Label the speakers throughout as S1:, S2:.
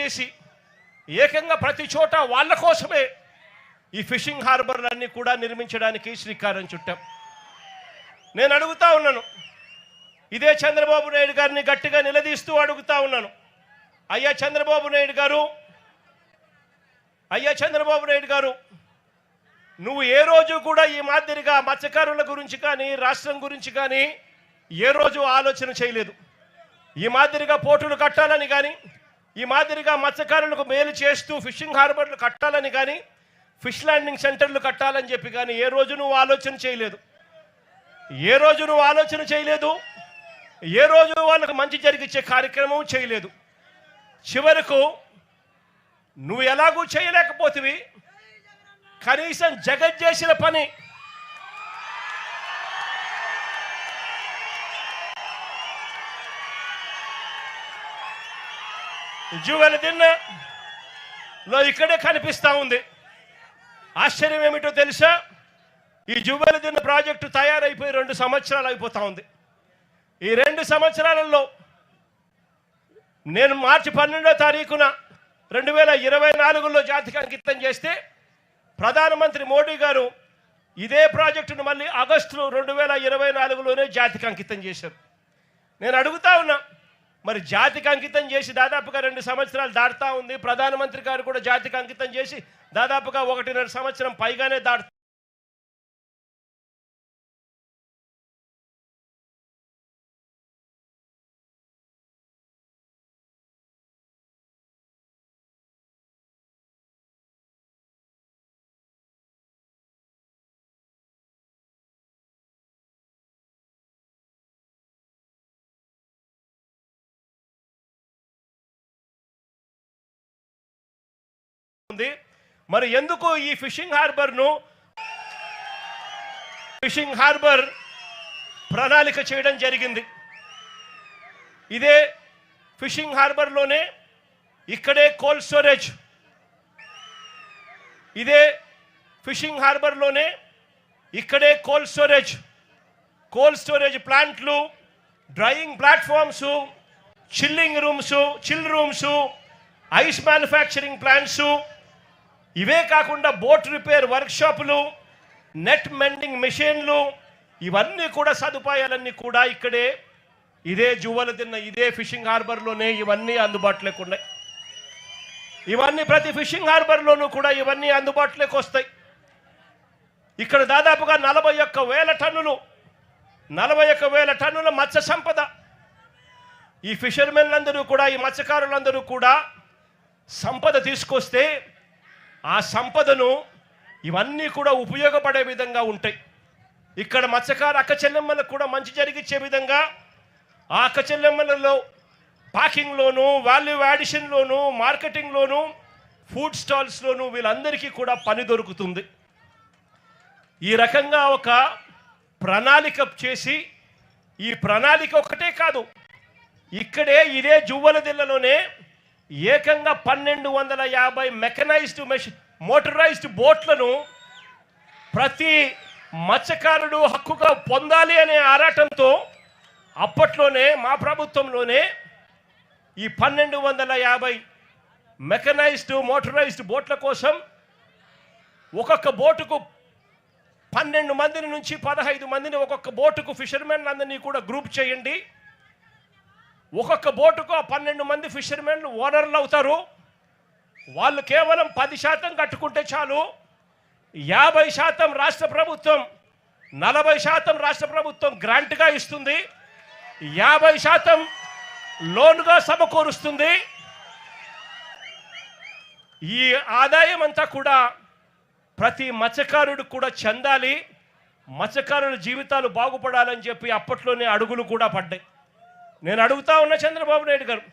S1: చేసి ఏకంగా ప్రతి చోట వాళ్ళ కోసమే ఈ ఫిషింగ్ హార్బర్లన్నీ కూడా నిర్మించడానికి శ్రీకారం చుట్టాం. నేను అడుగుతా ఉన్నాను, ఇదే చంద్రబాబు నాయుడు గారిని గట్టిగా నిలదీస్తూ అడుగుతా ఉన్నాను, అయ్యా చంద్రబాబు నాయుడు గారు, నువ్వు ఏ రోజు కూడా ఈ మాదిరిగా మత్స్యకారుల గురించి కానీ రాష్ట్రం గురించి కానీ ఏ రోజు ఆలోచన చేయలేదు. ఈ మాదిరిగా పోర్టులు కట్టాలని కానీ, ఈ మాదిరిగా మత్స్యకారులకు మేలు చేస్తూ ఫిషింగ్ హార్బర్లు కట్టాలని కానీ, ఫిష్ ల్యాండింగ్ సెంటర్లు కట్టాలని చెప్పి కానీ ఏ రోజు నువ్వు ఆలోచన చేయలేదు. ఏ రోజు వాళ్ళకు మంచి జరిగించే కార్యక్రమం చేయలేదు. చివరకు నువ్వు ఎలాగూ చేయలేకపోతివి, కనీసం జగన్ చేసిన పని జువెలదిన్నలో ఇక్కడే కనిపిస్తూ ఉంది. ఆశ్చర్యం ఏమిటో తెలుసా, ఈ జువెలదిన్న ప్రాజెక్టు తయారైపోయి 2 సంవత్సరాలు అయిపోతూ ఉంది. ఈ 2 సంవత్సరాలలో నేను మార్చి 12వ తారీఖున 2024లో జాతికి అంకితం చేస్తే ప్రధానమంత్రి మోడీ గారు ఇదే ప్రాజెక్టును మళ్ళీ ఆగస్టు 2024లోనే జాతికి అంకితం చేశారు. నేను అడుగుతా ఉన్నా, మరి జాతికి అంకితం చేసి దాదాపుగా 2 సంవత్సరాలు దాటుతా ఉంది. ప్రధానమంత్రి గారు కూడా జాతికి అంకితం చేసి దాదాపుగా 1.5 సంవత్సరం పైగానే దాటుతుంది. మరి ఎందుకు ఈ ఫిషింగ్ హార్బర్ ప్రణాళిక చేయడం జరిగింది? ఇదే ఫిషింగ్ హార్బర్లోనే ఇక్కడే కోల్డ్ స్టోరేజ్, కోల్డ్ స్టోరేజ్ ప్లాంట్లు, drying platforms, chill rooms, ice manufacturing plants, ఇవే కాకుండా బోట్ రిపేర్ వర్క్షాపులు, నెట్ మెండింగ్ మెషిన్లు, ఇవన్నీ కూడా సదుపాయాలన్నీ కూడా ఇక్కడే ఇదే జువెలదిన్న ఇదే ఫిషింగ్ హార్బర్లోనే ఇవన్నీ అందుబాటులోకి ఉన్నాయి. ఇవన్నీ ప్రతి ఫిషింగ్ హార్బర్లోనూ కూడా ఇవన్నీ అందుబాటులోకి వస్తాయి. ఇక్కడ దాదాపుగా 41,000 టన్నుల మత్స్య సంపద. ఈ ఫిషర్మెన్లందరూ కూడా, ఈ మత్స్యకారులందరూ కూడా సంపద తీసుకొస్తే ఆ సంపదను ఇవన్నీ కూడా ఉపయోగపడే విధంగా ఉంటాయి. ఇక్కడ మత్స్యకారు అక్క చెల్లెమ్మలకు కూడా మంచి జరిగించే విధంగా ఆ అక్క చెల్లెమ్మలలో ప్యాకింగ్లోను, వాల్యూ యాడిషన్లోను, మార్కెటింగ్లోను, ఫుడ్ స్టాల్స్లోను వీళ్ళందరికీ కూడా పని దొరుకుతుంది. ఈ రకంగా ఒక ప్రణాళిక చేసి, ఈ ప్రణాళిక ఒకటే కాదు, ఇక్కడే ఇదే జువ్వలదిన్నలోనే ఏకంగా 1250 మెకనైజ్డ్ మోటరైజ్డ్ బోట్లను ప్రతి మత్స్యకారుడు హక్కుగా పొందాలి అనే ఆరాటంతో అప్పట్లోనే మా ప్రభుత్వంలోనే ఈ 1250 మెకనైజ్డ్ మోటరైజ్డ్ బోట్ల కోసం ఒక్కొక్క బోటుకు 12 మందిని నుంచి 15 మందిని ఒక్కొక్క బోటుకు ఫిషర్మెన్ అందరినీ కూడా గ్రూప్ చేయండి. ఒక్కొక్క బోటుకు 12 మంది ఫిషర్మెన్లు ఓనర్లు అవుతారు. వాళ్ళు కేవలం 10% కట్టుకుంటే చాలు. 50% రాష్ట్ర ప్రభుత్వం, 40% రాష్ట్ర ప్రభుత్వం గ్రాంట్గా ఇస్తుంది, 50% లోన్గా సమకూరుస్తుంది. ఈ ఆదాయం అంతా కూడా ప్రతి మత్స్యకారుడు కూడా చెందాలి, మత్స్యకారుల జీవితాలు బాగుపడాలని చెప్పి అప్పట్లోనే అడుగులు కూడా పడ్డాయి. నేను అడుగుతా ఉన్న చంద్రబాబు నాయుడు గారు,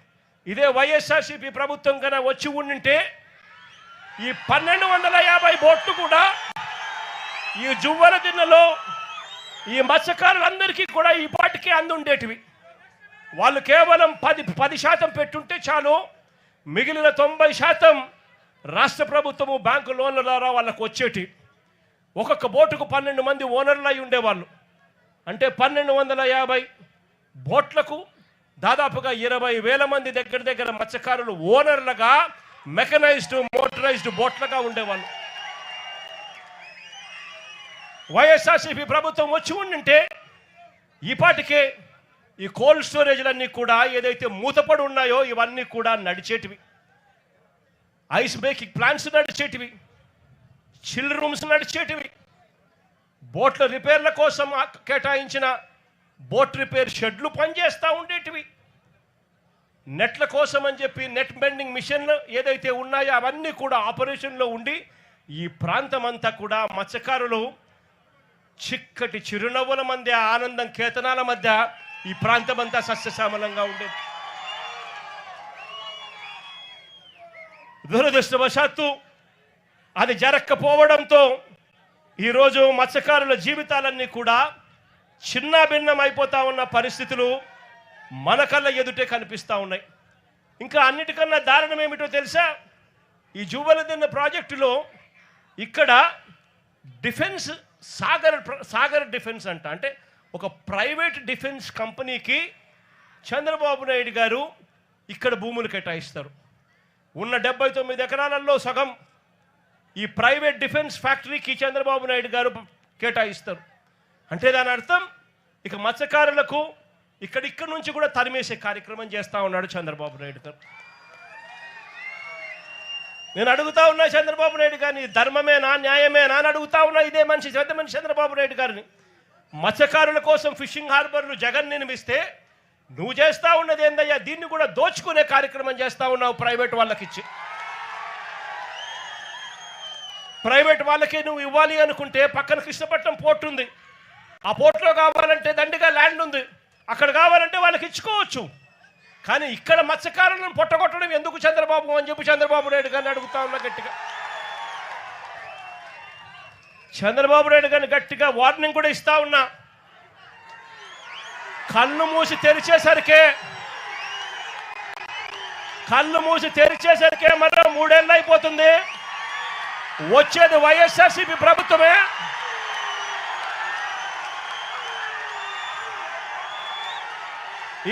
S1: ఇదే వైఎస్ఆర్సీపీ ప్రభుత్వం కన్నా వచ్చి ఉండింటే ఈ 1250 బోట్లు కూడా ఈ జువ్వలదిన్నలో ఈ మత్స్యకారులందరికీ కూడా ఈ పాటికి అందుండేటివి. వాళ్ళు కేవలం 10% పెట్టుంటే చాలు, మిగిలిన 90% రాష్ట్ర ప్రభుత్వము బ్యాంకు లోన్ల ద్వారా వాళ్ళకు వచ్చేటి. ఒక్కొక్క బోటుకు 12 మంది ఓనర్లు అయి ఉండేవాళ్ళు. అంటే 1250 బోట్లకు దాదాపుగా 20,000 మంది దగ్గర మత్స్యకారులు ఓనర్లుగా మెకనైజ్డ్ మోటరైజ్డ్ బోట్లుగా ఉండేవాళ్ళు. వైఎస్ఆర్సీపీ ప్రభుత్వం వచ్చి ఉండింటే ఈపాటికే ఈ కోల్డ్ స్టోరేజ్లన్నీ కూడా ఏదైతే మూతపడి ఉన్నాయో ఇవన్నీ కూడా నడిచేటివి, ఐస్ మేకింగ్ ప్లాంట్స్ నడిచేటివి, చిల్ రూమ్స్ నడిచేటివి, బోట్ల రిపేర్ల కోసం కేటాయించిన బోట్ రిపేర్ షెడ్లు పనిచేస్తూ ఉండేటివి, నెట్ల కోసం అని చెప్పి నెట్ బెండింగ్ మిషన్లు ఏదైతే ఉన్నాయో అవన్నీ కూడా ఆపరేషన్లో ఉండి ఈ ప్రాంతం అంతా కూడా మత్స్యకారులు చిక్కటి చిరునవ్వుల మధ్య ఆనందం కేతనాల మధ్య ఈ ప్రాంతం అంతా సస్యశ్యామలంగా ఉండేది. దురదృష్టవశాత్తు అది జరగకపోవడంతో ఈరోజు మత్స్యకారుల జీవితాలన్నీ కూడా చిన్నాభిన్నం అయిపోతా ఉన్న పరిస్థితులు మన కళ్ళ ఎదుటే కనిపిస్తూ ఉన్నాయి. ఇంకా అన్నిటికన్నా దారుణం ఏమిటో తెలుసా? ఈ జూవలదిన్న ప్రాజెక్టులో ఇక్కడ డిఫెన్స్ సాగర్ డిఫెన్స్ అంటే ఒక ప్రైవేట్ డిఫెన్స్ కంపెనీకి చంద్రబాబు నాయుడు గారు ఇక్కడ భూములు కేటాయిస్తారు. ఉన్న 79 ఎకరాలలో సగం ఈ ప్రైవేట్ డిఫెన్స్ ఫ్యాక్టరీకి చంద్రబాబు నాయుడు గారు కేటాయిస్తారు. అంటే దాని అర్థం ఇక మత్స్యకారులకు ఇక్కడ నుంచి కూడా తరిమేసే కార్యక్రమం చేస్తూ ఉన్నాడు చంద్రబాబు నాయుడు గారు. నేను అడుగుతా ఉన్నా చంద్రబాబు నాయుడు గారిని, ధర్మమేనా న్యాయమేనా అని అడుగుతా ఉన్నా ఇదే మనిషి పెద్ద మనిషి చంద్రబాబు నాయుడు గారిని. మత్స్యకారుల కోసం ఫిషింగ్ హార్బర్లు జగన్ నిర్మిస్తే నువ్వు చేస్తూ ఉన్నది ఏందయ్యా? దీన్ని కూడా దోచుకునే కార్యక్రమం చేస్తూ ఉన్నావు ప్రైవేట్ వాళ్ళకి ఇచ్చి. ప్రైవేట్ వాళ్ళకి నువ్వు ఇవ్వాలి అనుకుంటే పక్కన కృష్ణపట్నం పోర్ట్ ఉంది, ఆ పోర్ట్లో కావాలంటే దండిగా ల్యాండ్ ఉంది, అక్కడ కావాలంటే వాళ్ళకి ఇచ్చుకోవచ్చు. కానీ ఇక్కడ మత్స్యకారులను పొట్టగొట్టడం ఎందుకు చంద్రబాబు అని చెప్పి చంద్రబాబు నాయుడు గారిని అడుగుతా ఉన్నా గట్టిగా. చంద్రబాబు నాయుడు గారిని గట్టిగా వార్నింగ్ కూడా ఇస్తా ఉన్నా. కళ్ళు మూసి తెరిచేసరికే మరో 3 ఏళ్ళు అయిపోతుంది. వచ్చేది వైఎస్ఆర్సీపీ ప్రభుత్వమే.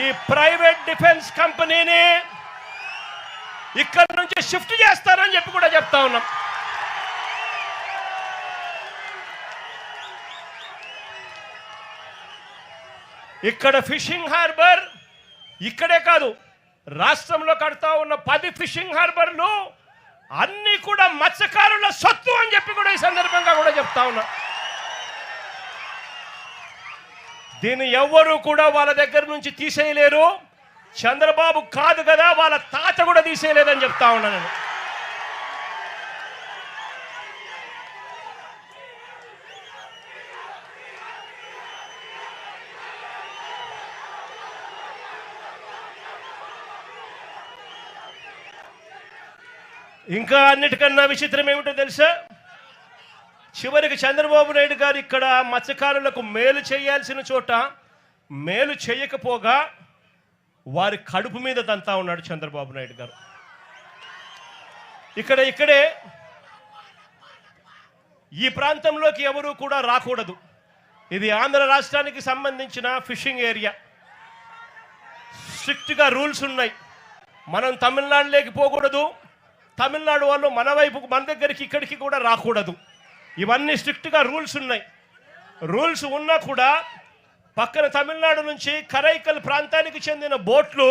S1: ఈ ప్రైవేట్ డిఫెన్స్ కంపెనీని ఇక్కడి నుంచి షిఫ్ట్ చేస్తారని చెప్పి కూడా చెప్తా ఉన్నాం. ఇక్కడ ఫిషింగ్ హార్బర్ ఇక్కడే కాదు, రాష్ట్రంలో కడతా ఉన్న 10 ఫిషింగ్ హార్బర్లు అన్నీ కూడా మత్స్యకారుల సొత్తు అని చెప్పి కూడా ఈ సందర్భంగా కూడా చెప్తా ఉన్నా. దీన్ని ఎవ్వరూ కూడా వాళ్ళ దగ్గర నుంచి తీసేయలేరు. చంద్రబాబు కాదు కదా, వాళ్ళ తాత కూడా తీసేయలేదని చెప్తా ఉన్నా నేను. ఇంకా అన్నిటికన్నా విచిత్రం ఏమిటో తెలుసా? చివరికి చంద్రబాబు నాయుడు గారు ఇక్కడ మత్స్యకారులకు మేలు చేయాల్సిన చోట మేలు చేయకపోగా వారి కడుపు మీద తంతా ఉన్నాడు చంద్రబాబు నాయుడు గారు. ఇక్కడే ఈ ప్రాంతంలోకి ఎవరూ కూడా రాకూడదు. ఇది ఆంధ్ర రాష్ట్రానికి సంబంధించిన ఫిషింగ్ ఏరియా. స్ట్రిక్ట్గా రూల్స్ ఉన్నాయి. మనం తమిళనాడులోకి పోకూడదు, తమిళనాడు వాళ్ళు మన వైపుకు మన దగ్గరికి ఇక్కడికి కూడా రాకూడదు. ఇవన్నీ స్ట్రిక్ట్గా రూల్స్ ఉన్నాయి. రూల్స్ ఉన్నా కూడా పక్కన తమిళనాడు నుంచి కరైకల్ ప్రాంతానికి చెందిన బోట్లు,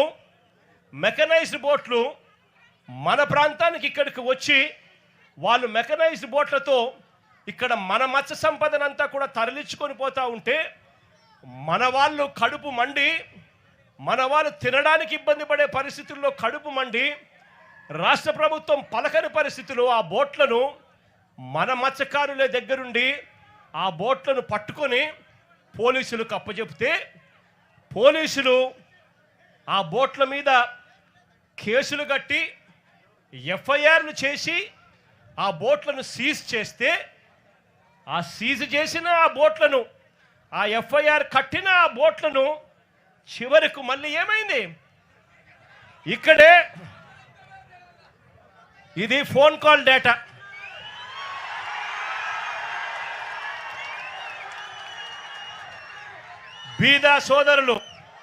S1: మెకనైజ్డ్ బోట్లు మన ప్రాంతానికి ఇక్కడికి వచ్చి వాళ్ళు మెకనైజ్డ్ బోట్లతో ఇక్కడ మన మత్స్య సంపదనంతా కూడా తరలించుకొని పోతూ ఉంటే మన వాళ్ళు కడుపు మండి, మన వాళ్ళు తినడానికి ఇబ్బంది పడే పరిస్థితుల్లో కడుపు మండి రాష్ట్ర ప్రభుత్వం పలకని పరిస్థితుల్లో ఆ బోట్లను మన మత్స్యకారుల దగ్గరుండి ఆ బోట్లను పట్టుకొని పోలీసులకు అప్పచెప్తే పోలీసులు ఆ బోట్ల మీద కేసులు కట్టి ఎఫ్ఐఆర్లు చేసి ఆ బోట్లను సీజ్ చేస్తే ఆ సీజ్ చేసిన ఆ బోట్లను, ఆ ఎఫ్ఐఆర్ కట్టిన ఆ బోట్లను చివరకు మళ్ళీ ఏమైంది? ఇక్కడే ఇది ఫోన్ కాల్ డేటా. బీదా సోదరులు